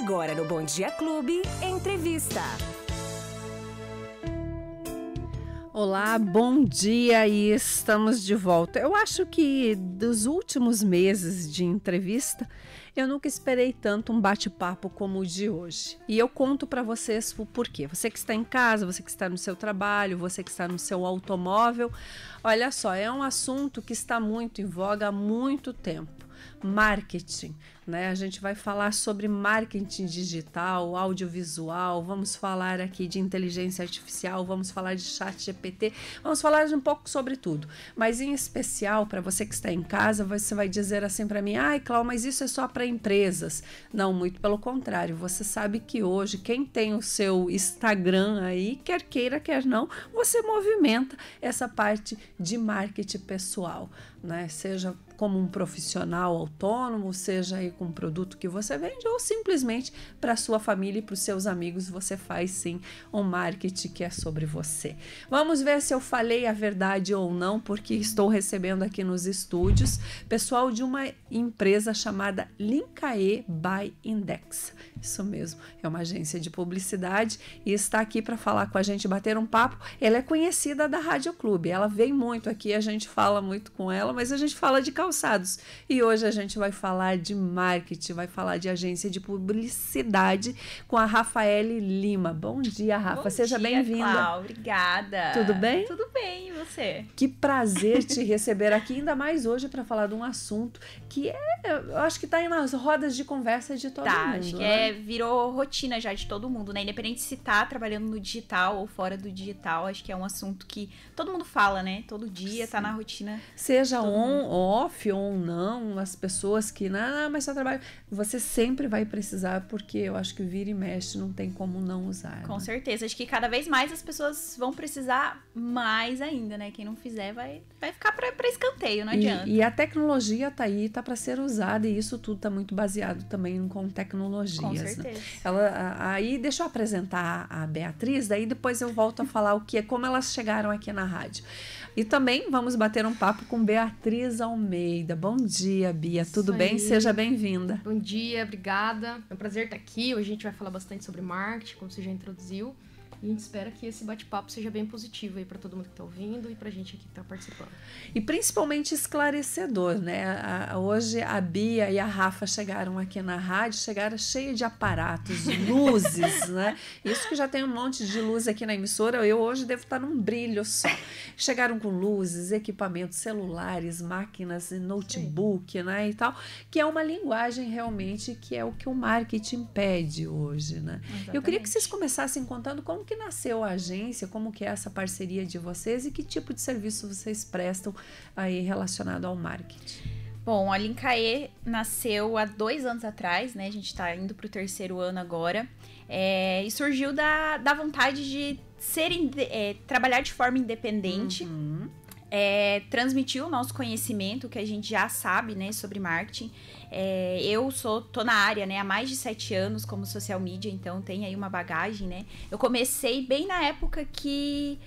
Agora no Bom Dia Clube, entrevista. Olá, bom dia e estamos de volta. Eu acho que dos últimos meses de entrevista, eu nunca esperei tanto um bate-papo como o de hoje. E eu conto para vocês o porquê. Você que está em casa, você que está no seu trabalho, você que está no seu automóvel, olha só, é um assunto que está muito em voga há muito tempo. Marketing, né? A gente vai falar sobre marketing digital, audiovisual, vamos falar aqui de inteligência artificial, vamos falar de ChatGPT, vamos falar de um pouco sobre tudo. Mas em especial, para você que está em casa, você vai dizer assim para mim, ai, Cláudia, mas isso é só para empresas. Não, muito pelo contrário. Você sabe que hoje, quem tem o seu Instagram aí, quer queira, quer não, você movimenta essa parte de marketing pessoal, né? Seja como um profissional autônomo, seja aí com um produto que você vende ou simplesmente para sua família e para os seus amigos, você faz sim um marketing que é sobre você. Vamos ver se eu falei a verdade ou não, porque estou recebendo aqui nos estúdios pessoal de uma empresa chamada Linkae by Index. Isso mesmo, é uma agência de publicidade e está aqui para falar com a gente, bater um papo. Ela é conhecida da Rádio Clube, ela vem muito aqui, a gente fala muito com ela, mas a gente fala de calçados. E hoje a gente vai falar de marketing, vai falar de agência de publicidade com a Rafaele Lima. Bom dia, Rafa. Bom Seja bem-vinda. Cláudia, obrigada. Tudo bem? Tudo bem, e você? Que prazer te receber aqui, ainda mais hoje para falar de um assunto que eu acho que está aí nas rodas de conversa de todo mundo. Acho que virou rotina já de todo mundo, né? Independente se tá trabalhando no digital ou fora do digital, acho que é um assunto que todo mundo fala, né? Todo dia tá na rotina. Seja off ou não, as pessoas que, mas só trabalho, você sempre vai precisar, porque eu acho que vira e mexe, não tem como não usar. Com certeza, acho que cada vez mais as pessoas vão precisar mais ainda, né? Quem não fizer vai ficar pra escanteio, não adianta. E a tecnologia tá aí, tá para ser usada, e isso tudo tá muito baseado também com tecnologias. Com certeza. Né? Aí deixa eu apresentar a Beatriz, daí depois eu volto a falar como elas chegaram aqui na rádio. E também vamos bater um papo com Beatriz Almeida. Bom dia, Bia. Tudo bem? Seja bem-vinda. Bom dia, obrigada. É um prazer estar aqui. Hoje a gente vai falar bastante sobre marketing, como você já introduziu. E a gente espera que esse bate-papo seja bem positivo aí para todo mundo que está ouvindo e para a gente aqui que está participando. E principalmente esclarecedor, né? Hoje a Bia e a Rafa chegaram aqui na rádio, chegaram cheia de aparatos, luzes, né? Isso que já tem um monte de luz aqui na emissora, eu hoje devo estar num brilho só. Chegaram com luzes, equipamentos, celulares, máquinas, notebook, né? E tal, que é uma linguagem realmente que é o que o marketing pede hoje, né? Exatamente. Eu queria que vocês começassem contando como que nasceu a agência, como que é essa parceria de vocês e que tipo de serviço vocês prestam aí relacionado ao marketing. Bom, a Linkae nasceu há 2 anos atrás, né? A gente tá indo pro 3º ano agora. E surgiu da vontade de trabalhar de forma independente. Transmitir o nosso conhecimento, que a gente já sabe, né, sobre marketing. Eu tô na área, né, há mais de 7 anos como social media, então tem aí uma bagagem, né. Eu comecei bem na época que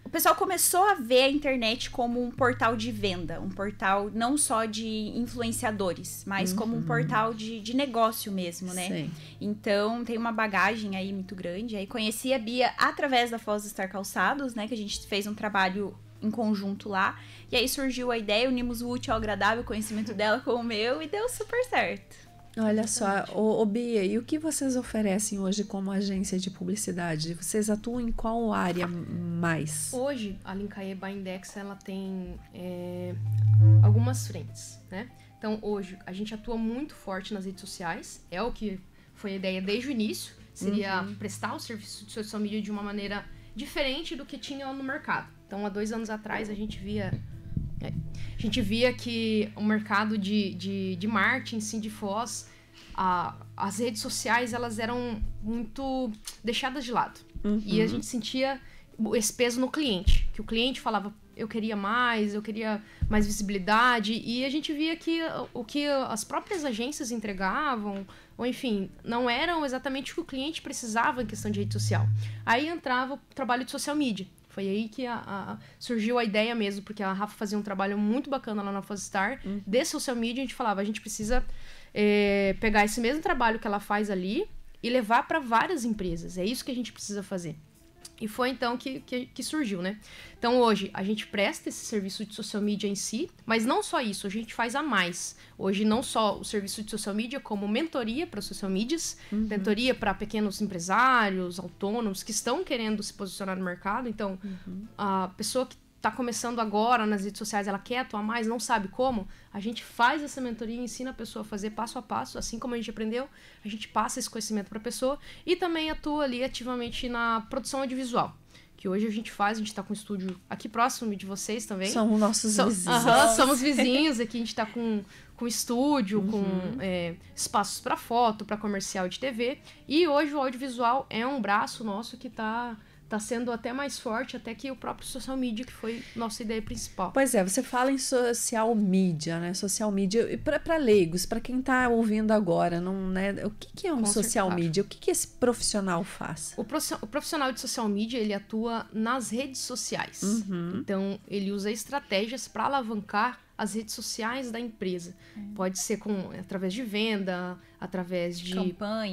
o pessoal começou a ver a internet como um portal de venda, um portal não só de influenciadores, mas como um portal de negócio mesmo, né. Sim. Então tem uma bagagem aí muito grande. Aí conheci a Bia através da Foz Star Calçados, né, que a gente fez um trabalho em conjunto lá, e aí surgiu a ideia, unimos o útil ao agradável, o conhecimento dela com o meu, e deu super certo. Olha só, Bia, e o que vocês oferecem hoje como agência de publicidade? Vocês atuam em qual área mais? Hoje, a Linkae by Index, ela tem algumas frentes, né? Então, hoje, a gente atua muito forte nas redes sociais, é o que foi a ideia desde o início, seria prestar o serviço de social media de uma maneira diferente do que tinha no mercado. Então, há 2 anos atrás, a gente via que o mercado de marketing, sim, de Foz, as redes sociais, elas eram muito deixadas de lado. E a gente sentia esse peso no cliente, que o cliente falava, eu queria mais visibilidade, e a gente via que o que as próprias agências entregavam, ou enfim, não eram exatamente o que o cliente precisava em questão de rede social. Aí entrava o trabalho de social media. Foi aí que surgiu a ideia mesmo, porque a Rafa fazia um trabalho muito bacana lá na Foz Star, de social media. A gente falava, a gente precisa pegar esse mesmo trabalho que ela faz ali e levar para várias empresas. É isso que a gente precisa fazer. E foi então que surgiu, né? Então hoje a gente presta esse serviço de social media em si, mas não só isso, a gente faz a mais. Hoje não só o serviço de social media, como mentoria para social medias, mentoria para pequenos empresários, autônomos que estão querendo se posicionar no mercado. Então, a pessoa que está começando agora nas redes sociais, ela quer atuar mais, não sabe como, a gente faz essa mentoria e ensina a pessoa a fazer passo a passo, assim como a gente aprendeu, a gente passa esse conhecimento para a pessoa e também atua ali ativamente na produção audiovisual, que hoje a gente está com um estúdio aqui próximo de vocês também. São nossos vizinhos. Somos vizinhos, aqui a gente está com estúdio, com espaços para foto, para comercial de TV, e hoje o audiovisual é um braço nosso que está sendo até mais forte até que o próprio social media, que foi nossa ideia principal. Pois é, você fala em social media, né? Social media, para leigos, para quem está ouvindo agora, não, né? O que é um social media? O que esse profissional faz? O profissional de social media, ele atua nas redes sociais. Então, ele usa estratégias para alavancar as redes sociais da empresa. Pode ser através de venda, através de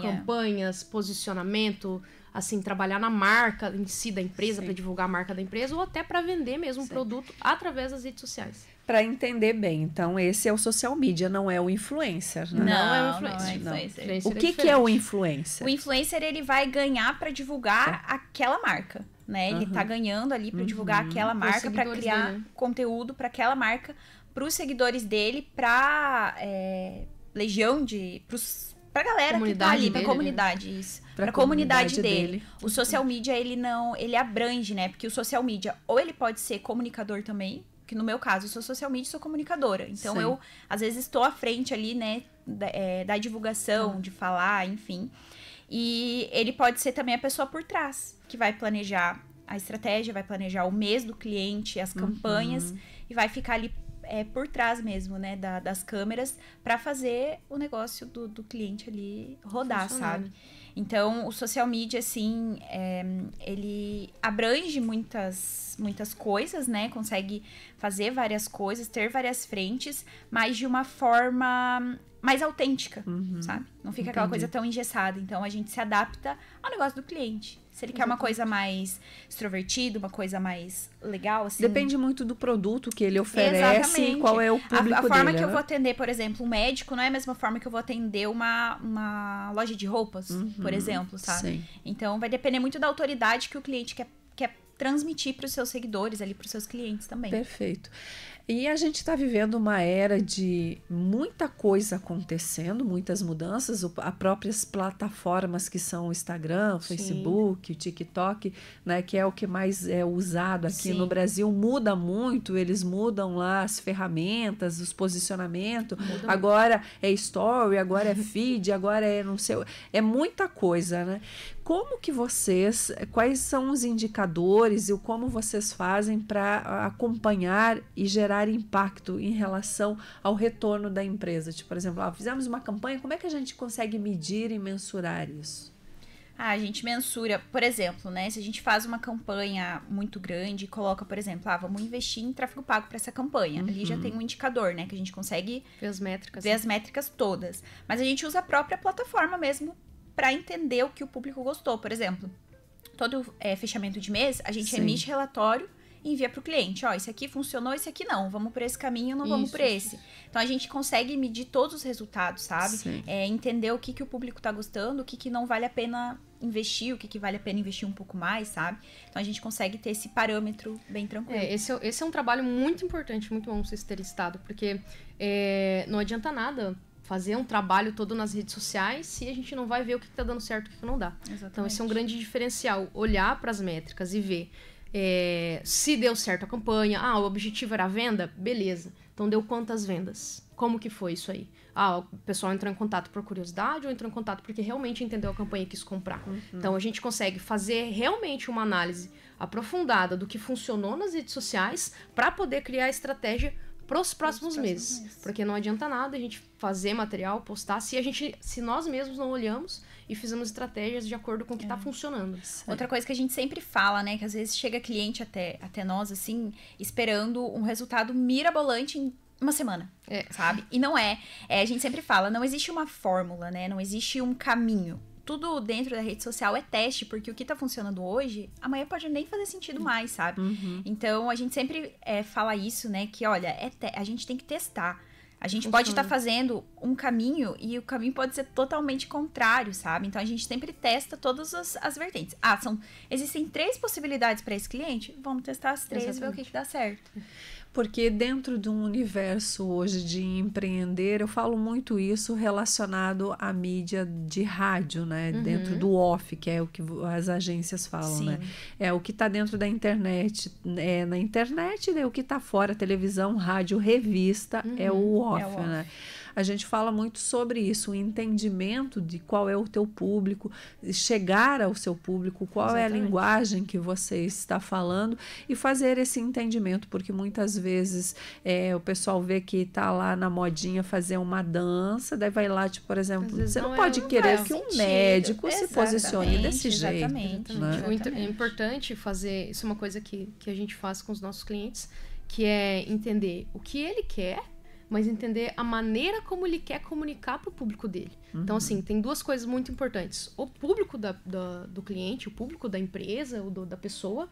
campanhas, posicionamento, assim, trabalhar na marca em si da empresa, para divulgar a marca da empresa, ou até para vender mesmo um produto através das redes sociais. Para entender bem, então, esse é o social media, não é o influencer, né? Não é o influencer. O que é o influencer? O influencer, ele vai ganhar para divulgar aquela marca, né? Ele tá ganhando ali para divulgar aquela marca, para criar conteúdo para aquela marca, para os seguidores dele, para legião pra galera que tá ali, pra comunidade, isso. Pra comunidade dele. O social media, ele abrange, né? Porque o social media, ou ele pode ser comunicador também, que no meu caso, eu sou social media e sou comunicadora. Então, eu, às vezes, estou à frente ali, né, da divulgação, de falar, enfim. E ele pode ser também a pessoa por trás, que vai planejar a estratégia, vai planejar o mês do cliente, as campanhas, e vai ficar ali por trás mesmo, né, das câmeras, para fazer o negócio do cliente ali rodar, sabe? Então, o social media, assim, ele abrange muitas coisas, né? Consegue fazer várias coisas, ter várias frentes, mas de uma forma mais autêntica, sabe? Não fica aquela coisa tão engessada. Então, a gente se adapta ao negócio do cliente. Se ele quer uma coisa mais extrovertida, uma coisa mais legal, assim... Depende muito do produto que ele oferece e qual é o público dele. A forma que eu vou atender, por exemplo, um médico, não é a mesma forma que eu vou atender uma loja de roupas, por exemplo, sabe? Sim. Então, vai depender muito da autoridade que o cliente quer transmitir para os seus seguidores, ali para os seus clientes também. Perfeito. E a gente está vivendo uma era de muita coisa acontecendo, muitas mudanças, as próprias plataformas que são o Instagram, o Facebook, o TikTok, né, que é o que mais é usado aqui no Brasil, muda muito, eles mudam lá as ferramentas, os posicionamentos, agora é story, agora é feed, agora é não sei, é muita coisa, né? Como que quais são os indicadores e como vocês fazem para acompanhar e gerar impacto em relação ao retorno da empresa? Tipo, por exemplo, fizemos uma campanha, como é que a gente consegue medir e mensurar isso? A gente mensura, por exemplo, né? Se a gente faz uma campanha muito grande e coloca, por exemplo, vamos investir em tráfego pago para essa campanha. Ali já tem um indicador, né? Que a gente consegue ver as métricas todas. Mas a gente usa a própria plataforma mesmo para entender o que o público gostou. Por exemplo, todo fechamento de mês, a gente emite relatório e envia para o cliente. Esse aqui funcionou, esse aqui não. Vamos por esse caminho, não vamos por esse. Então, a gente consegue medir todos os resultados, sabe? Entender o que o público está gostando, o que não vale a pena investir, o que vale a pena investir um pouco mais, sabe? Então, a gente consegue ter esse parâmetro bem tranquilo. Esse é um trabalho muito importante, muito bom vocês terem estado, porque não adianta nada fazer um trabalho todo nas redes sociais se a gente não vai ver o que está dando certo e o que não dá. Exatamente. Então, esse é um grande diferencial. Olhar para as métricas e ver se deu certo a campanha. O objetivo era a venda? Beleza. Então, deu quantas vendas? Como que foi isso aí? O pessoal entrou em contato por curiosidade ou entrou em contato porque realmente entendeu a campanha e quis comprar? Então, a gente consegue fazer realmente uma análise aprofundada do que funcionou nas redes sociais para poder criar estratégia para os próximos meses. Porque não adianta nada a gente fazer material, postar, se nós mesmos não olhamos e fizemos estratégias de acordo com o que está funcionando. Outra coisa que a gente sempre fala, né, que às vezes chega cliente até nós, assim, esperando um resultado mirabolante em uma semana, sabe? E não a gente sempre fala, não existe uma fórmula, né? Não existe um caminho. Tudo dentro da rede social é teste, porque o que tá funcionando hoje, amanhã pode nem fazer sentido mais, sabe? Então, a gente sempre fala isso, né? Que, olha, a gente tem que testar. A gente pode estar fazendo um caminho e o caminho pode ser totalmente contrário, sabe? Então, a gente sempre testa todas as vertentes. Existem 3 possibilidades para esse cliente? Vamos testar as 3 e ver o que dá certo. Porque dentro de um universo hoje de empreender, eu falo muito isso relacionado à mídia de rádio, né? Dentro do off, que é o que as agências falam, né? É o que está dentro da internet. Na internet, né? O que está fora, televisão, rádio, revista, é o off, né? A gente fala muito sobre isso, o entendimento de qual é o teu público, chegar ao seu público, qual é a linguagem que você está falando e fazer esse entendimento, porque muitas vezes o pessoal vê que está lá na modinha fazer uma dança, daí vai lá, tipo, por exemplo, você não pode querer que um médico se posicione desse jeito. Né? É importante fazer, isso é uma coisa que a gente faz com os nossos clientes, que é entender o que ele quer, mas entender a maneira como ele quer comunicar para o público dele. Então, assim, tem 2 coisas muito importantes. O público do cliente, o público da empresa, ou da pessoa.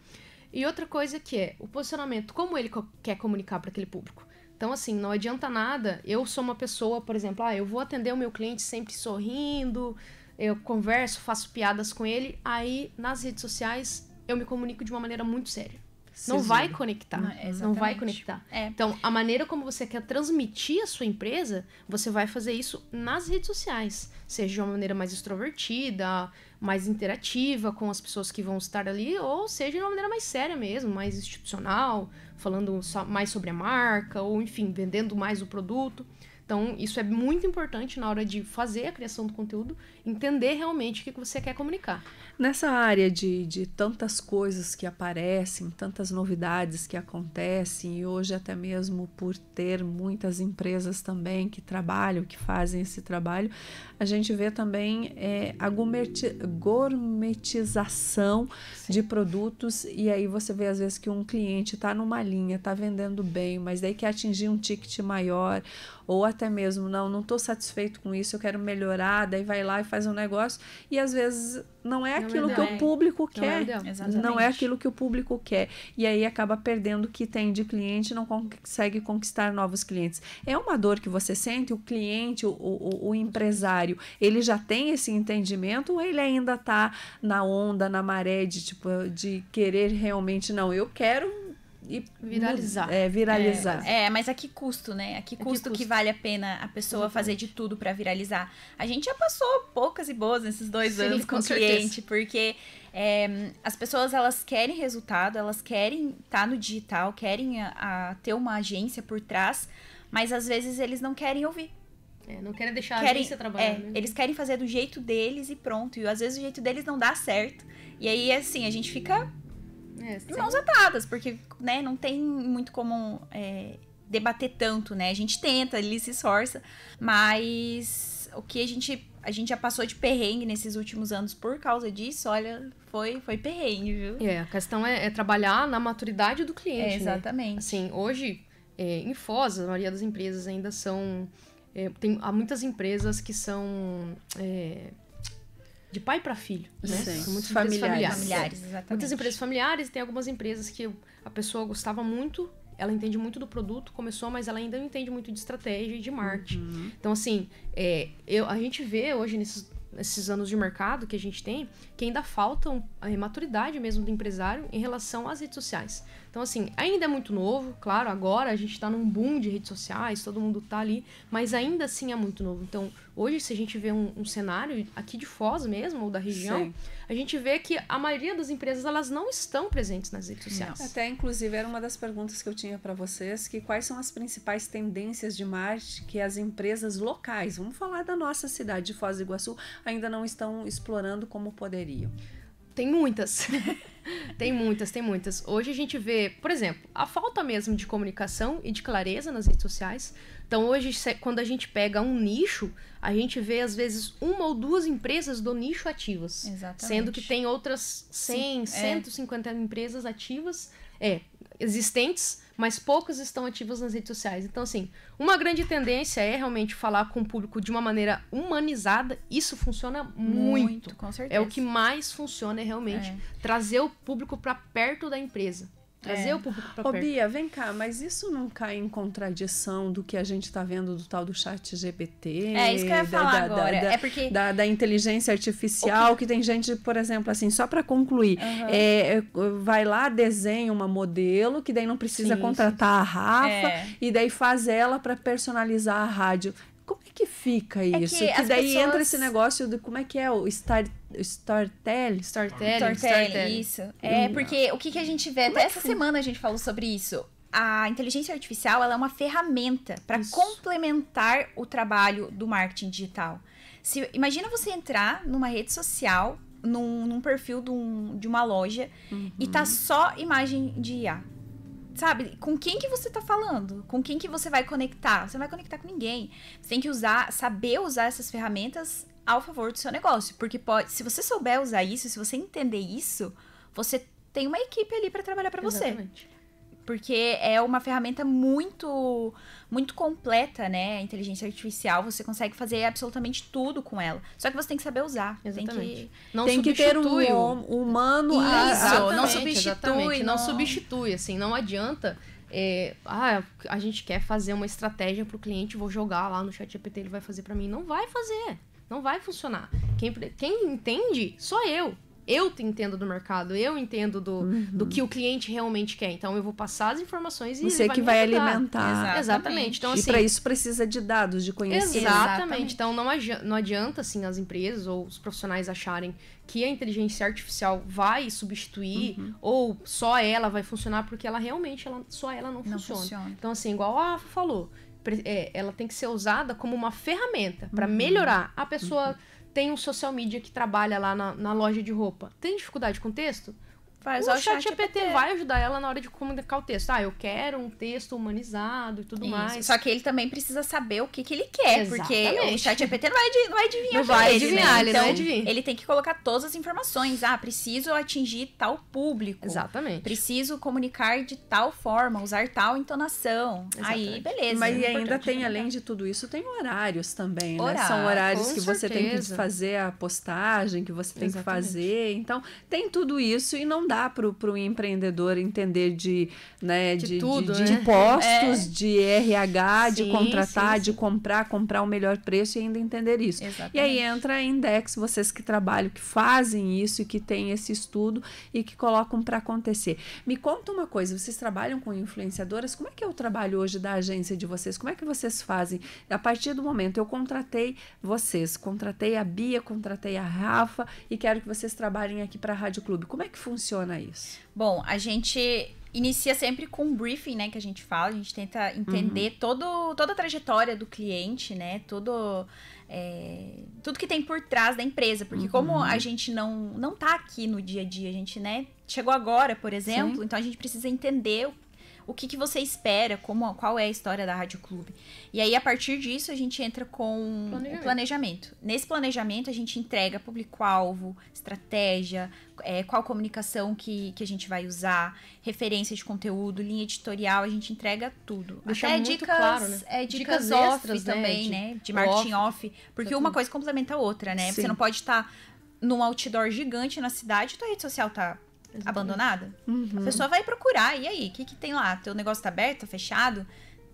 E outra coisa que é o posicionamento, como ele quer comunicar para aquele público. Então, assim, não adianta nada. Eu sou uma pessoa, por exemplo, eu vou atender o meu cliente sempre sorrindo, eu converso, faço piadas com ele. Aí, nas redes sociais, eu me comunico de uma maneira muito séria. Não vai conectar. Não vai conectar. Então, a maneira como você quer transmitir a sua empresa, você vai fazer isso nas redes sociais. Seja de uma maneira mais extrovertida, mais interativa com as pessoas que vão estar ali, ou seja de uma maneira mais séria mesmo, mais institucional, falando mais sobre a marca, ou enfim, vendendo mais o produto. Então, isso é muito importante na hora de fazer a criação do conteúdo, entender realmente o que você quer comunicar. Nessa área de tantas coisas que aparecem, tantas novidades que acontecem, e hoje até mesmo por ter muitas empresas também que trabalham, que fazem esse trabalho, a gente vê também a gourmetização de produtos, e aí você vê às vezes que um cliente está numa linha, está vendendo bem, mas daí quer atingir um ticket maior, ou até mesmo, não estou satisfeito com isso, eu quero melhorar, daí vai lá e faz um negócio, e às vezes não é aquilo que o público quer, não é aquilo que o público quer, e aí acaba perdendo o que tem de cliente, não consegue conquistar novos clientes. É uma dor que você sente, o cliente, o empresário, ele já tem esse entendimento, ou ele ainda está na onda, na maré de querer realmente, eu quero viralizar. Viralizar. Mas a que custo, né? A que custo que vale a pena a pessoa fazer de tudo pra viralizar? A gente já passou poucas e boas nesses 2 anos com o cliente, porque as pessoas, elas querem resultado, elas querem estar no digital, querem ter uma agência por trás, mas às vezes eles não querem ouvir. Não querem deixar a agência trabalhar. Eles querem fazer do jeito deles e pronto. E às vezes o jeito deles não dá certo. E aí, assim, a gente fica de mãos atadas, porque, né, não tem muito como debater tanto, né? A gente tenta, ele se esforça, mas o que a gente já passou de perrengue nesses últimos anos por causa disso, olha, foi perrengue, viu? A questão é trabalhar na maturidade do cliente, exatamente. Né? Assim, hoje, em Foz, a maioria das empresas ainda são... há muitas empresas que são... de pai para filho, né? São muitas familiares, exatamente. Muitas empresas familiares, tem algumas empresas que a pessoa gostava muito, ela entende muito do produto, começou, mas ela ainda não entende muito de estratégia e de marketing. Então, assim, a gente vê hoje nesses anos de mercado que a gente tem, que ainda falta a maturidade mesmo do empresário em relação às redes sociais. Então, assim, ainda é muito novo, claro, agora a gente tá num boom de redes sociais, todo mundo tá ali, mas ainda assim é muito novo. Então, hoje, se a gente vê um cenário aqui de Foz mesmo, ou da região, a gente vê que a maioria das empresas, elas não estão presentes nas redes sociais. Até, inclusive, era uma das perguntas que eu tinha para vocês, que quais são as principais tendências de marketing que as empresas locais, vamos falar da nossa cidade de Foz do Iguaçu, ainda não estão explorando como poderiam? Tem muitas. Tem muitas. Hoje a gente vê, por exemplo, a falta mesmo de comunicação e de clareza nas redes sociais. Então hoje, quando a gente pega um nicho, a gente vê às vezes 1 ou 2 empresas do nicho ativas. Exatamente. Sendo que tem outras 100, 150 empresas ativas existentes, mas poucas estão ativas nas redes sociais. Então, assim, uma grande tendência é realmente falar com o público de uma maneira humanizada. Isso funciona muito. Com certeza. É o que mais funciona, é realmente trazer o público para perto da empresa. Trazer o público para perto. Bia, vem cá, mas isso não cai em contradição do que a gente está vendo do tal do chat GPT? É isso que eu ia falar agora. É porque... Da inteligência artificial, que tem gente, por exemplo, assim, só para concluir, vai lá, desenha uma modelo, que daí não precisa contratar a Rafa, e daí faz ela para personalizar a rádio. Como é que fica isso? Que daí pessoas... entra esse negócio de como é que é o storytelling, isso. Porque o que a gente vê, até essa semana a gente falou sobre isso. A inteligência artificial, ela é uma ferramenta para complementar o trabalho do marketing digital. Imagina você entrar numa rede social, num perfil de uma loja, e tá só imagem de IA. Sabe, com quem que você tá falando? Com quem que você vai conectar? Você não vai conectar com ninguém. Você tem que saber usar essas ferramentas ao favor do seu negócio. Porque se você souber usar isso, se você entender isso, você tem uma equipe ali para trabalhar para você. Porque é uma ferramenta muito, muito completa, né? A inteligência artificial, você consegue fazer absolutamente tudo com ela. Só que você tem que saber usar. Exatamente. Tem que ter um humano. Não substitui. Não substitui, assim, não adianta. A gente quer fazer uma estratégia pro cliente, vou jogar lá no ChatGPT, ele vai fazer pra mim. Não vai fazer. Não vai funcionar. Quem entende, sou eu. Eu entendo do mercado, eu entendo do que o cliente realmente quer. Então, eu vou passar as informações e você ele vai que me vai ajudar. alimentar. Exatamente. Então, e assim, para isso precisa de dados, de conhecimento. Exatamente. Então, não adianta, assim, as empresas ou os profissionais acharem que a inteligência artificial vai substituir ou só ela vai funcionar, porque ela realmente, só ela não funciona. Então, assim, igual a Rafa falou, ela tem que ser usada como uma ferramenta para melhorar. A pessoa... Tem um social media que trabalha lá na loja de roupa. Tem dificuldade com texto? O ChatGPT vai ajudar ela na hora de comunicar o texto. Eu quero um texto humanizado e tudo mais. Só que ele também precisa saber o que ele quer. Exatamente. Porque o ChatGPT não vai adivinhar. Não vai adivinhar, ele não vai adivinhar. Ele tem que colocar todas as informações. Preciso atingir tal público. Exatamente. Preciso comunicar de tal forma, usar tal entonação. Exatamente. Aí, beleza. Mas ainda tem, além de tudo isso, tem horários também, né? São horários que você tem que fazer a postagem, que você tem que fazer. Então, tem tudo isso e não dá pro empreendedor entender de tudo, de impostos, de RH, de contratar, de comprar o melhor preço e ainda entender isso. Exatamente. E aí entra a Index, vocês que trabalham, que fazem isso e que têm esse estudo e que colocam para acontecer. Me conta uma coisa, vocês trabalham com influenciadoras, como é que é o trabalho hoje da agência de vocês? Como é que vocês fazem? A partir do momento, eu contratei vocês, contratei a Bia, contratei a Rafa e quero que vocês trabalhem aqui para a Rádio Clube. Como é que funciona isso? Bom, a gente inicia sempre com um briefing, né, que a gente fala, a gente tenta entender toda a trajetória do cliente, né, tudo que tem por trás da empresa, porque como a gente não tá aqui no dia a dia, a gente, né, chegou agora, por exemplo, então a gente precisa entender o que você espera, qual é a história da Rádio Clube. E aí, a partir disso, a gente entra com o planejamento. Nesse planejamento, a gente entrega público-alvo, estratégia, qual comunicação que a gente vai usar, referência de conteúdo, linha editorial, a gente entrega tudo. Deixa até muito dicas, claro, né? Dicas extras, off também, né? De marketing off. Porque uma coisa complementa a outra, né? Sim. Você não pode estar num outdoor gigante na cidade e tua rede social tá abandonada. A pessoa vai procurar, e aí? O que tem lá? Teu negócio tá aberto, tá fechado?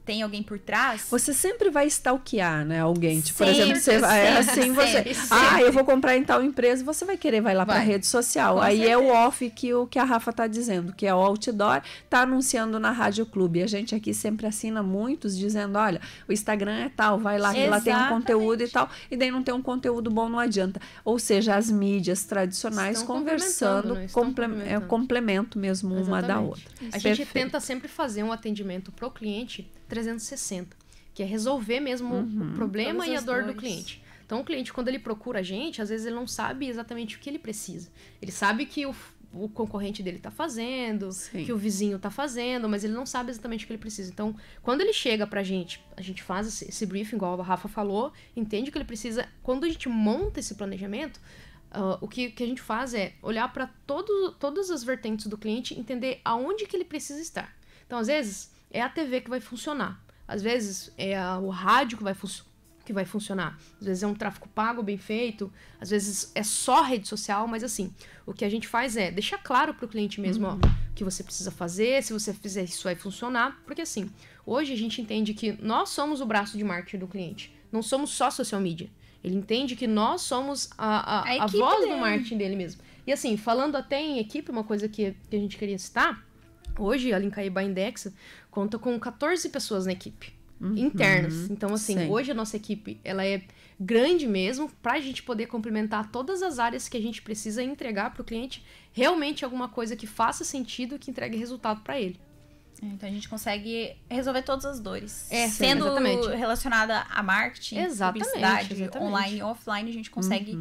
Tem alguém por trás? Você sempre vai stalkear, né, alguém. Tipo, por Sempre, exemplo, você vai sempre, você... sempre. eu vou comprar em tal empresa, você vai querer, vai lá pra rede social. Com Aí certeza. é o off que a Rafa tá dizendo, que é o outdoor, tá anunciando na Rádio Clube. A gente aqui sempre assina muitos dizendo, olha, o Instagram é tal, vai lá, que lá tem um conteúdo e tal, e daí não tem um conteúdo bom, não adianta. Ou seja, as mídias tradicionais Estão conversando, complementando, né? complemento mesmo uma da outra. A gente tenta sempre fazer um atendimento pro cliente 360, que é resolver mesmo o problema e a dor do cliente. Então, o cliente, quando ele procura a gente, às vezes ele não sabe exatamente o que ele precisa. Ele sabe que o concorrente dele tá fazendo, que o vizinho tá fazendo, mas ele não sabe exatamente o que ele precisa. Então, quando ele chega pra gente, a gente faz esse briefing, igual a Rafa falou, entende o que ele precisa. Quando a gente monta esse planejamento, o que a gente faz é olhar para todas as vertentes do cliente, entender aonde que ele precisa estar. Então, às vezes, é a TV que vai funcionar. Às vezes, é o rádio que vai funcionar. Às vezes, é um tráfego pago bem feito. Às vezes, é só rede social. Mas, assim, o que a gente faz é deixar claro para o cliente mesmo ó, o que você precisa fazer. Se você fizer isso, vai funcionar. Porque, assim, hoje a gente entende que nós somos o braço de marketing do cliente. Não somos só social media. Ele entende que nós somos a voz do marketing dele mesmo. E, assim, falando até em equipe, uma coisa que a gente queria citar... Hoje, a Linkaê by Indexa conta com 14 pessoas na equipe, internas. Então, assim, sim. Hoje a nossa equipe, ela é grande mesmo, pra gente poder complementar todas as áreas que a gente precisa entregar pro cliente, realmente alguma coisa que faça sentido, que entregue resultado pra ele. Então, a gente consegue resolver todas as dores. Sendo relacionada a marketing, publicidade, online e offline, a gente consegue...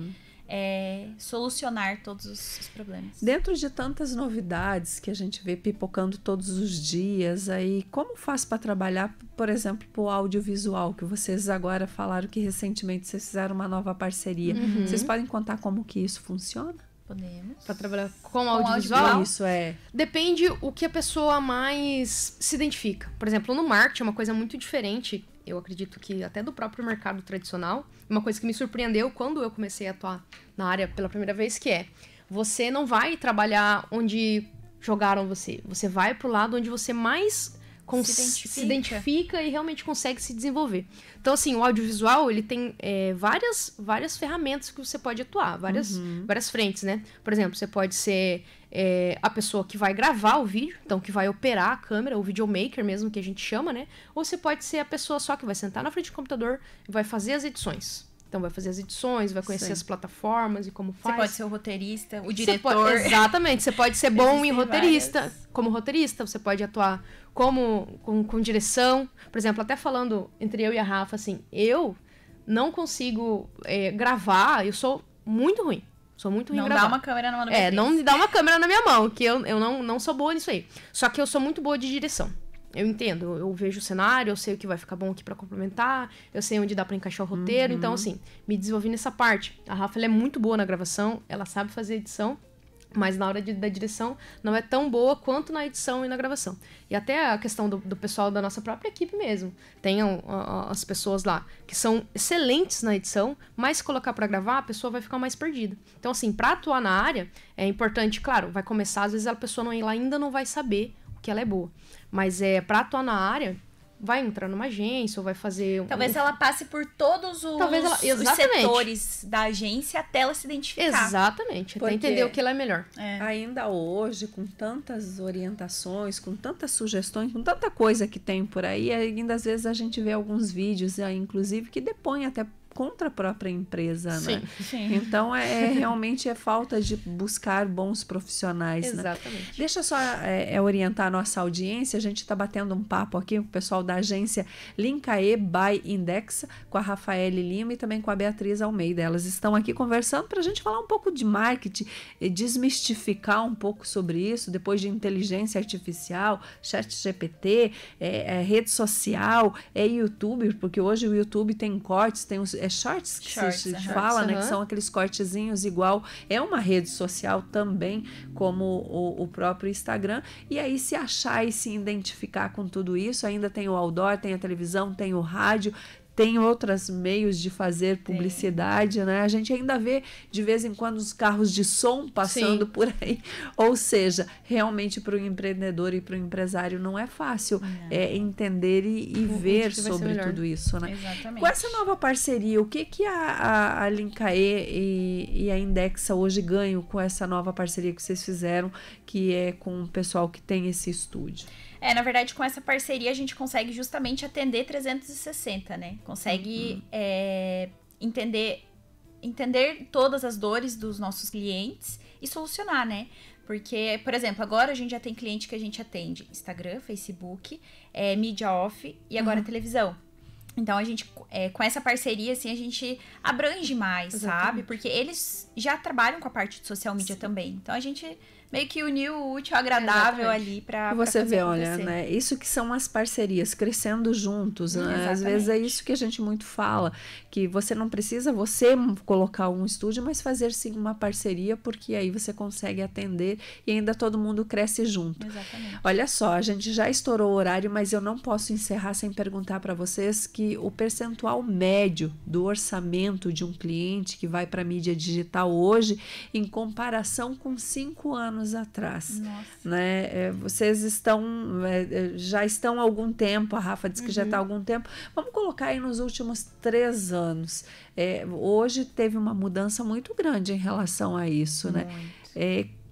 solucionar todos os problemas. Dentro de tantas novidades que a gente vê pipocando todos os dias, aí como faz para trabalhar, por exemplo, para o audiovisual, que vocês agora falaram que recentemente vocês fizeram uma nova parceria. Vocês podem contar como que isso funciona? Podemos. Para trabalhar com audiovisual? Isso é. Depende o que a pessoa mais se identifica. Por exemplo, no marketing é uma coisa muito diferente, eu acredito que até do próprio mercado tradicional. Uma coisa que me surpreendeu quando eu comecei a atuar na área pela primeira vez, que é, você não vai trabalhar onde jogaram você. Você vai pro lado onde você mais se identifica e realmente consegue se desenvolver. Então, assim, o audiovisual, ele tem várias ferramentas que você pode atuar, várias frentes, né? Por exemplo, você pode ser a pessoa que vai gravar o vídeo, então que vai operar a câmera, o videomaker mesmo, que a gente chama, né? Ou você pode ser a pessoa só que vai sentar na frente do computador e vai fazer as edições. Então, vai fazer as edições, vai conhecer as plataformas e como faz. Você pode ser o roteirista, o diretor. Exatamente, você pode ser bom em roteirista. Como roteirista, você pode atuar com direção. Por exemplo, até falando entre eu e a Rafa, assim, eu não consigo gravar, eu sou muito ruim. Sou muito ruim em gravar. Não dá uma câmera na mão da minha não me dá uma câmera na minha mão, que eu não sou boa nisso aí. Só que eu sou muito boa de direção. Eu entendo, eu vejo o cenário, eu sei o que vai ficar bom aqui pra complementar, eu sei onde dá pra encaixar o roteiro, então assim, me desenvolvi nessa parte. A Rafa, ela é muito boa na gravação, ela sabe fazer edição, mas na hora da direção não é tão boa quanto na edição e na gravação. E até a questão do pessoal da nossa própria equipe mesmo. Tem as pessoas lá que são excelentes na edição, mas se colocar pra gravar, a pessoa vai ficar mais perdida. Então assim, pra atuar na área, é importante, claro, vai começar, às vezes a pessoa ela ainda não vai saber que ela é boa. Mas pra atuar na área, vai entrar numa agência ou vai fazer... Talvez ela passe por todos os setores da agência até ela se identificar. Exatamente, até entender o que ela é melhor. Ainda hoje, com tantas orientações, com tantas sugestões, com tanta coisa que tem por aí, ainda às vezes a gente vê alguns vídeos, inclusive, que depõem até contra a própria empresa, né? Sim. Então, realmente é falta de buscar bons profissionais, Exatamente. Né? Deixa só orientar a nossa audiência, a gente está batendo um papo aqui com o pessoal da agência Linkaê by Indexa, com a Rafaele Lima e também com a Beatriz Almeida. Elas estão aqui conversando para a gente falar um pouco de marketing, desmistificar um pouco sobre isso, depois de inteligência artificial, ChatGPT, rede social, YouTube, porque hoje o YouTube tem cortes, tem os shorts que se fala, né? Que são aqueles cortezinhos igual. É uma rede social também, como o próprio Instagram. E aí, se achar e se identificar com tudo isso, ainda tem o outdoor, tem a televisão, tem o rádio, tem outros meios de fazer publicidade, né? A gente ainda vê, de vez em quando, os carros de som passando por aí. Ou seja, realmente para o empreendedor e para o empresário não é fácil entender e ver sobre tudo isso, né? Exatamente. Com essa nova parceria, o que a Linkaê e a Indexa hoje ganham com essa nova parceria que vocês fizeram, que é com o pessoal que tem esse estúdio? Na verdade, com essa parceria, a gente consegue justamente atender 360, né? Consegue entender todas as dores dos nossos clientes e solucionar, né? Porque, por exemplo, agora a gente já tem cliente que a gente atende Instagram, Facebook, mídia off e agora televisão. Então, a gente, com essa parceria, assim, a gente abrange mais, sabe? Porque eles já trabalham com a parte de social media também. Então, a gente meio que unir o útil ao agradável ali para você vê, olha, né? Isso que são as parcerias, crescendo juntos, né? Às vezes é isso que a gente muito fala, que você não precisa você colocar um estúdio, mas fazer sim uma parceria, porque aí você consegue atender e ainda todo mundo cresce junto. Exatamente. Olha só, a gente já estourou o horário, mas eu não posso encerrar sem perguntar para vocês que o percentual médio do orçamento de um cliente que vai para a mídia digital hoje, em comparação com 5 anos atrás, né? Vocês já estão há algum tempo, a Rafa disse que já está há algum tempo, vamos colocar aí nos últimos 3 anos. Hoje teve uma mudança muito grande em relação a isso, né?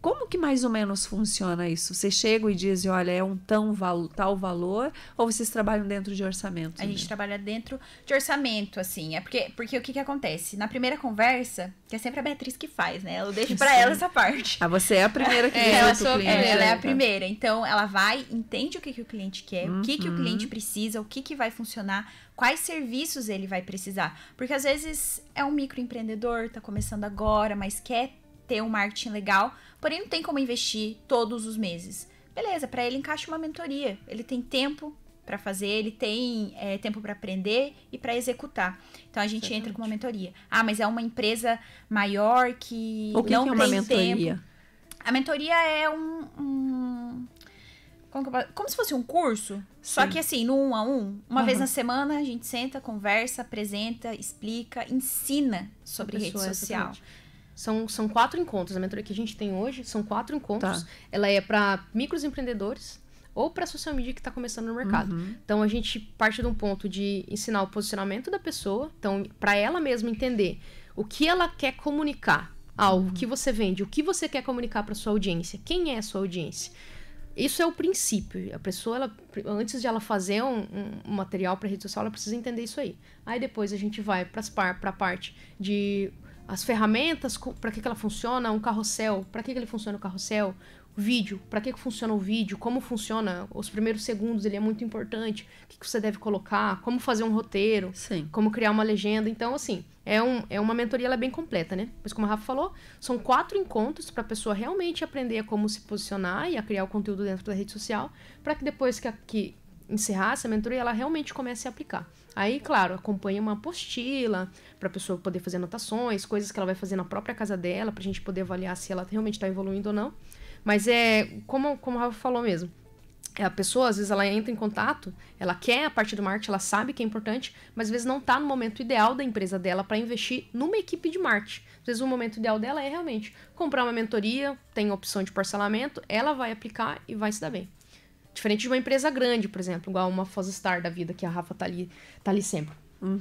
Como que mais ou menos funciona isso? Vocês chegam e dizem, olha, é um tal valor, ou vocês trabalham dentro de orçamento? A gente trabalha dentro de orçamento, assim, porque o que acontece? Na primeira conversa, que é sempre a Beatriz que faz, né? Eu deixo pra ela essa parte. Você é a primeira que visita o cliente. Ela é a primeira, então ela vai, entende o que o cliente quer, o que o cliente precisa, o que vai funcionar, quais serviços ele vai precisar. Porque às vezes é um microempreendedor, tá começando agora, mas quer ter um marketing legal, porém não tem como investir todos os meses. Beleza, para ele encaixa uma mentoria. Ele tem tempo para fazer, ele tem tempo para aprender e para executar. Então a gente entra com uma mentoria. Mas é uma empresa maior que não tem é uma mentoria? Tempo. A mentoria é como se fosse um curso, só que assim, no 1 a 1, uma vez na semana a gente senta, conversa, apresenta, explica, ensina sobre rede social. São 4 encontros. A mentoria que a gente tem hoje são 4 encontros. Ela é para microempreendedores ou para social media que está começando no mercado. Então, a gente parte de um ponto de ensinar o posicionamento da pessoa. Então, para ela mesma entender o que ela quer comunicar. O que você vende, o que você quer comunicar para sua audiência. Quem é a sua audiência? Isso é o princípio. A pessoa, antes de ela fazer um material para rede social, ela precisa entender isso aí. Aí, depois, a gente vai para a parte de... as ferramentas, para que ela funciona, um carrossel, para que ele funciona o carrossel, o vídeo, para que funciona o vídeo, como funciona os primeiros segundos, ele é muito importante, o que você deve colocar, como fazer um roteiro, como criar uma legenda. Então, assim, é uma mentoria, ela é bem completa, né? Mas como a Rafa falou, são 4 encontros para a pessoa realmente aprender a como se posicionar e a criar o conteúdo dentro da rede social, para que depois que encerrar essa mentoria, ela realmente comece a aplicar. Aí, claro, acompanha uma apostila para a pessoa poder fazer anotações, coisas que ela vai fazer na própria casa dela, para a gente poder avaliar se ela realmente está evoluindo ou não. Mas como a Rafa falou mesmo, a pessoa, às vezes, ela entra em contato, ela quer a parte do marketing, ela sabe que é importante, mas às vezes não está no momento ideal da empresa dela para investir numa equipe de marketing. Às vezes o momento ideal dela é realmente comprar uma mentoria, tem opção de parcelamento, ela vai aplicar e vai se dar bem. Diferente de uma empresa grande, por exemplo, igual uma Fosestar da vida, que a Rafa tá ali sempre.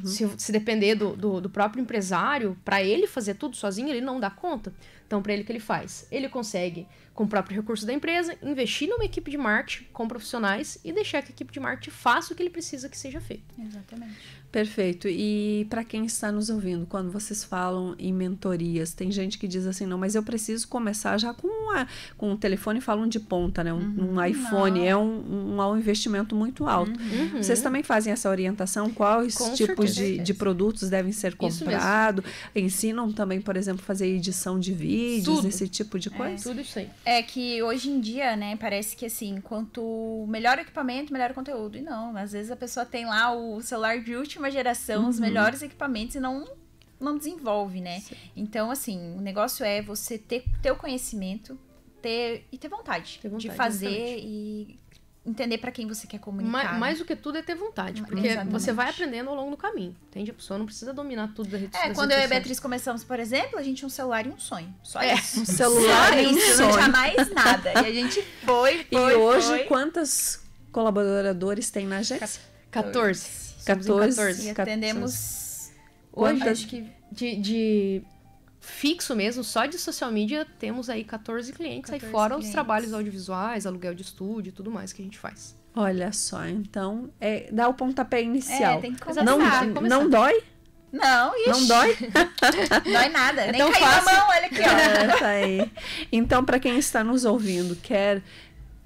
Se depender do próprio empresário, para ele fazer tudo sozinho, ele não dá conta. Então, para ele, o que ele faz? Ele consegue, com o próprio recurso da empresa, investir numa equipe de marketing com profissionais e deixar que a equipe de marketing faça o que ele precisa que seja feito. Exatamente. Perfeito. E para quem está nos ouvindo, quando vocês falam em mentorias, tem gente que diz assim, não, mas eu preciso começar já com um telefone, falam de ponta, né? Um iPhone, é um investimento muito alto. Vocês também fazem essa orientação? Quais tipos de produtos devem ser comprados? Ensinam também, por exemplo, fazer edição de vídeos, esse tipo de coisa? Tudo isso aí. É que hoje em dia, né, parece que assim, quanto melhor o equipamento, melhor o conteúdo. E não, às vezes a pessoa tem lá o celular de última geração, os melhores equipamentos e não desenvolve, né? Sim. Então, assim, o negócio é você ter o conhecimento ter vontade de fazer exatamente. E entender para quem você quer comunicar. Mais do que tudo é ter vontade, porque você vai aprendendo ao longo do caminho, entende? A pessoa não precisa dominar tudo da rede social. Quando eu e a Beatriz começamos, por exemplo, a gente tinha um celular e um sonho. Só isso. Um celular e um sonho. Não tinha mais nada. E a gente foi. E hoje, quantos colaboradores tem na agência? 14. 14. E atendemos hoje, acho que de fixo mesmo, só de social media, temos aí 14 clientes, aí fora os trabalhos audiovisuais, aluguel de estúdio e tudo mais que a gente faz. Olha só, então, dá o pontapé inicial. Tem que começar. Não dói? Não, ixi. Não dói? Dói nada, nem caiu na mão, olha aqui, ó. Tá aí. Então, para quem está nos ouvindo, quer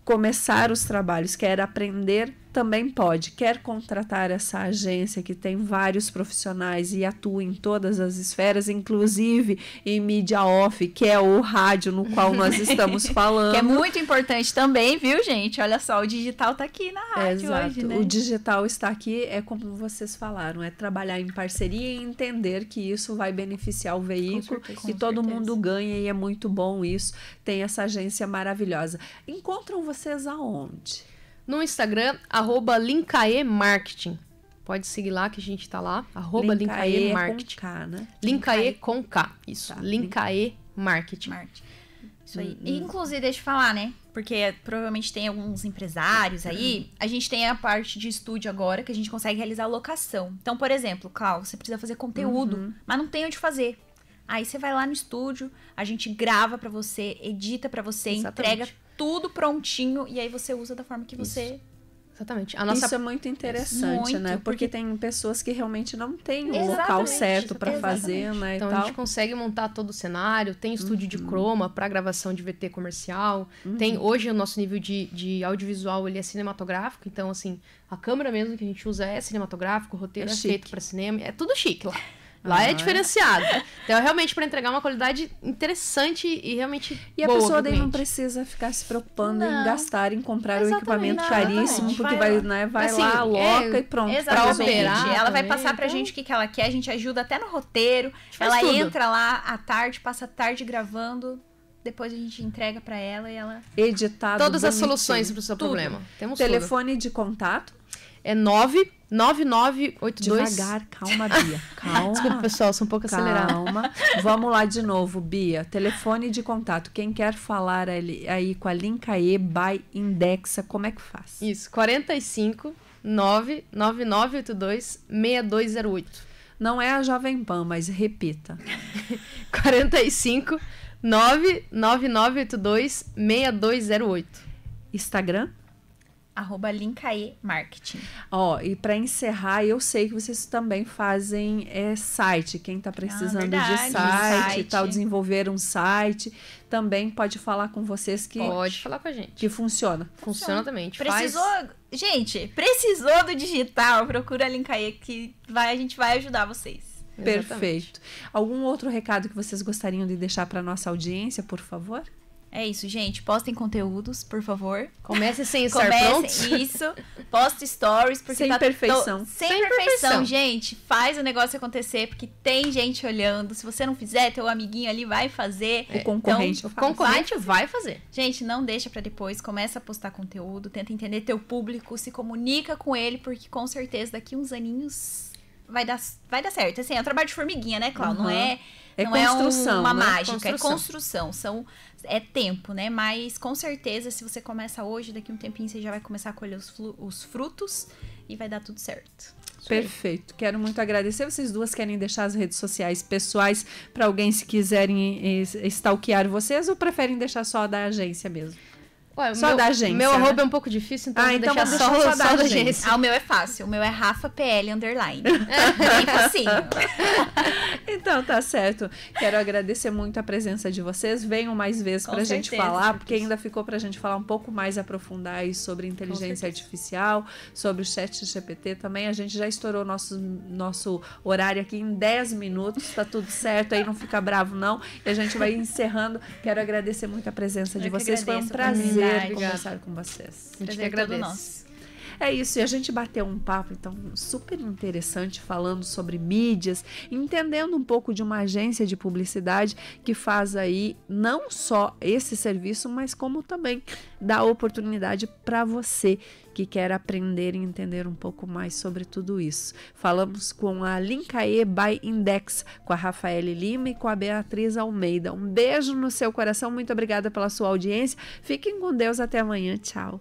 começar os trabalhos, quer aprender também pode. Quer contratar essa agência que tem vários profissionais e atua em todas as esferas, inclusive em mídia off, que é o rádio no qual nós estamos falando. Que é muito importante também, viu, gente? Olha só, o digital tá aqui na rádio hoje, né? O digital está aqui, é como vocês falaram, é trabalhar em parceria e entender que isso vai beneficiar o veículo e todo mundo ganha, e é muito bom isso. Tem essa agência maravilhosa. Encontram vocês aonde? No Instagram, @linkaemarketing. Pode seguir lá que a gente tá lá. @linkaemarketing. Com K, né? Linkae com K. Isso. Tá. Linkaemarketing. Isso aí. E, inclusive, deixa eu falar, né? Porque provavelmente tem alguns empresários aí. A gente tem a parte de estúdio agora que a gente consegue realizar locação. Então, por exemplo, Cláudio, você precisa fazer conteúdo, mas não tem onde fazer. Aí você vai lá no estúdio, a gente grava pra você, edita pra você, entrega tudo prontinho e aí você usa da forma que você... Exatamente. Isso é muito interessante, né? Porque tem pessoas que realmente não têm o local certo para fazer, né? Então e tal. a gente consegue montar todo o cenário, tem estúdio de croma para gravação de VT comercial, tem hoje o nosso nível de audiovisual, ele é cinematográfico, então assim, a câmera mesmo que a gente usa é cinematográfico, o roteiro é feito para cinema, é tudo chique lá. Lá é diferenciado. Então, é realmente para entregar uma qualidade interessante e realmente E a boa pessoa daí cliente. não precisa ficar se preocupando em gastar, em comprar um equipamento caríssimo, exatamente. porque vai Assim, lá, aloca e pronto. Exatamente. Pra operar Ela vai também, passar pra então... gente o que ela quer, a gente ajuda até no roteiro. faz Ela tudo. entra lá à tarde, passa a tarde gravando, depois a gente entrega pra ela e ela... Editado, Todas as bonitinho. soluções para o seu problema. Temos tudo. Telefone de contato? É 99982... Devagar, calma, Bia. Calma. Desculpa, pessoal, sou um pouco acelerada. Calma. Vamos lá de novo, Bia. Telefone de contato. Quem quer falar aí com a Linkae by Indexa, como é que faz? Isso, 45 99982 6208. Não é a Jovem Pan, mas repita. 45 99982 6208. Instagram? @linkaemarketing. Ó, e para encerrar, eu sei que vocês também fazem site. Quem tá precisando verdade, de site e site. tal, desenvolver um site, também pode falar com vocês que Pode falar com a gente. que funciona. Funciona também. A gente Precisou... faz... Gente, precisou do digital, procura a Linkae que a gente vai ajudar vocês. Exatamente. Perfeito. Algum outro recado que vocês gostariam de deixar para nossa audiência, por favor? É isso, gente. Postem conteúdos, por favor. Comece sem estar prontos. Isso. Poste stories. Porque Sem perfeição. Sem Sem perfeição, perfeição. gente. Faz o negócio acontecer, porque tem gente olhando. Se você não fizer, teu amiguinho ali vai fazer. O concorrente O faz. concorrente vai fazer. Gente, não deixa pra depois. Começa a postar conteúdo. Tenta entender teu público. Se comunica com ele, porque com certeza daqui uns aninhos vai dar certo. Assim, é um trabalho de formiguinha, né, Cláudio? Uhum. Não é... É não construção, é uma né? mágica, é Construção. construção. É tempo, né? Mas com certeza, se você começa hoje, daqui a um tempinho você já vai começar a colher os frutos e vai dar tudo certo. Perfeito. Quero muito agradecer. Vocês duas querem deixar as redes sociais pessoais para alguém se quiserem stalkear vocês ou preferem deixar só da agência mesmo? Ué, Só da agência, Meu né? arroba é um pouco difícil, então vou então deixar vamos só deixar da agência. Ah, o meu é fácil. O meu é RafaPL _. Bem facinho. Então tá certo. Quero agradecer muito a presença de vocês. Venham mais vezes Com pra gente certeza, falar, porque ainda ficou pra gente falar um pouco mais, aprofundar aí sobre inteligência artificial, sobre o chat GPT também. A gente já estourou nosso horário aqui em 10 minutos, tá tudo certo aí, não fica bravo não. E a gente vai encerrando. Quero agradecer muito a presença de Eu que vocês. Foi um agradeço a prazer oportunidade. conversar com vocês. A gente que Prazer todo agradece. nosso. É isso, e a gente bateu um papo então super interessante falando sobre mídias, entendendo um pouco de uma agência de publicidade que faz aí não só esse serviço, mas como também dá oportunidade para você que quer aprender e entender um pouco mais sobre tudo isso. Falamos com a Linkae by Index, com a Rafaele Lima e com a Beatriz Almeida. Um beijo no seu coração, muito obrigada pela sua audiência. Fiquem com Deus, até amanhã, tchau.